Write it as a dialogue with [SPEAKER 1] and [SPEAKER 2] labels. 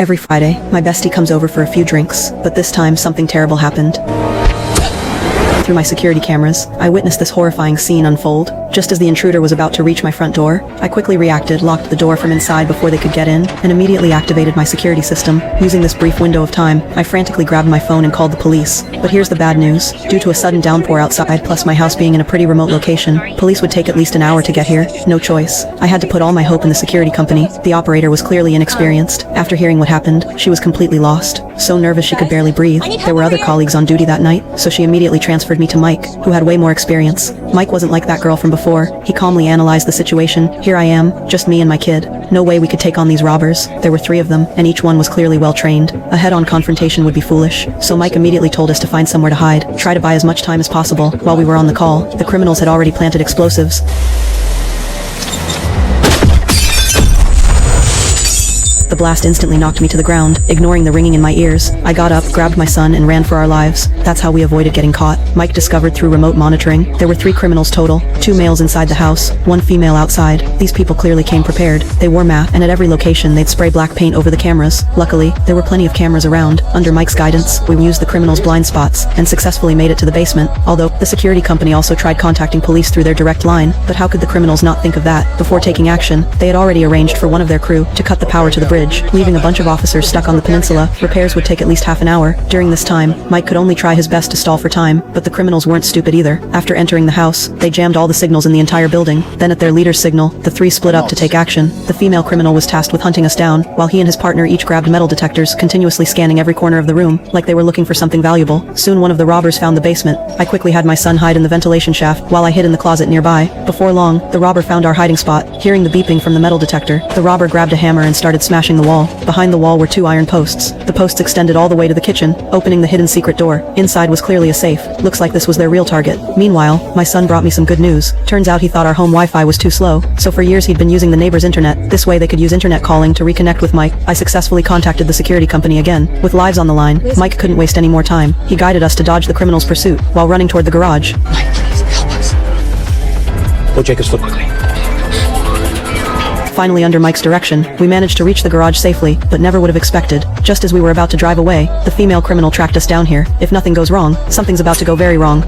[SPEAKER 1] Every Friday, my bestie comes over for a few drinks, but this time something terrible happened. Through my security cameras, I witnessed this horrifying scene unfold. Just as the intruder was about to reach my front door, I quickly reacted, locked the door from inside before they could get in, and immediately activated my security system. Using this brief window of time, I frantically grabbed my phone and called the police. But here's the bad news. Due to a sudden downpour outside, plus my house being in a pretty remote location, police would take at least an hour to get here. No choice. I had to put all my hope in the security company. The operator was clearly inexperienced. After hearing what happened, she was completely lost. So nervous she could barely breathe. There were other colleagues on duty that night, so she immediately transferred me to Mike, who had way more experience. Mike wasn't like that girl from before. He calmly analyzed the situation. Here I am, just me and my kid. No way we could take on these robbers. There were 3 of them, and each one was clearly well trained. A head-on confrontation would be foolish, so Mike immediately told us to find somewhere to hide, try to buy as much time as possible. While we were on the call, the criminals had already planted explosives. The blast instantly knocked me to the ground, ignoring the ringing in my ears. I got up, grabbed my son, and ran for our lives. That's how we avoided getting caught. Mike discovered through remote monitoring, there were 3 criminals total, 2 males inside the house, 1 female outside. These people clearly came prepared. They wore masks, and at every location they'd spray black paint over the cameras. Luckily, there were plenty of cameras around. Under Mike's guidance, we used the criminals' blind spots, and successfully made it to the basement. Although, the security company also tried contacting police through their direct line, but how could the criminals not think of that? Before taking action, they had already arranged for one of their crew to cut the power to the bridge, leaving a bunch of officers stuck on the peninsula. Repairs would take at least half an hour. During this time, Mike could only try his best to stall for time, but the criminals weren't stupid either. After entering the house, they jammed all the signals in the entire building. Then at their leader's signal, the 3 split up to take action. The female criminal was tasked with hunting us down, while he and his partner each grabbed metal detectors, continuously scanning every corner of the room, like they were looking for something valuable. Soon one of the robbers found the basement. I quickly had my son hide in the ventilation shaft, while I hid in the closet nearby. Before long, the robber found our hiding spot. Hearing the beeping from the metal detector, the robber grabbed a hammer and started smashing the wall. Behind the wall were 2 iron posts. The posts extended all the way to the kitchen, opening the hidden secret door. Inside was clearly a safe. Looks like this was their real target. Meanwhile, my son brought me some good news. Turns out he thought our home Wi-Fi was too slow, so for years he'd been using the neighbor's internet. This way they could use internet calling to reconnect with Mike. I successfully contacted the security company again. With lives on the line, Mike couldn't waste any more time. He guided us to dodge the criminals' pursuit, while running toward the garage.
[SPEAKER 2] Mike, please, help us. Go Jacob's foot quickly.
[SPEAKER 1] Finally, under Mike's direction, we managed to reach the garage safely, but never would have expected. Just as we were about to drive away, the female criminal tracked us down here. If nothing goes wrong, something's about to go very wrong.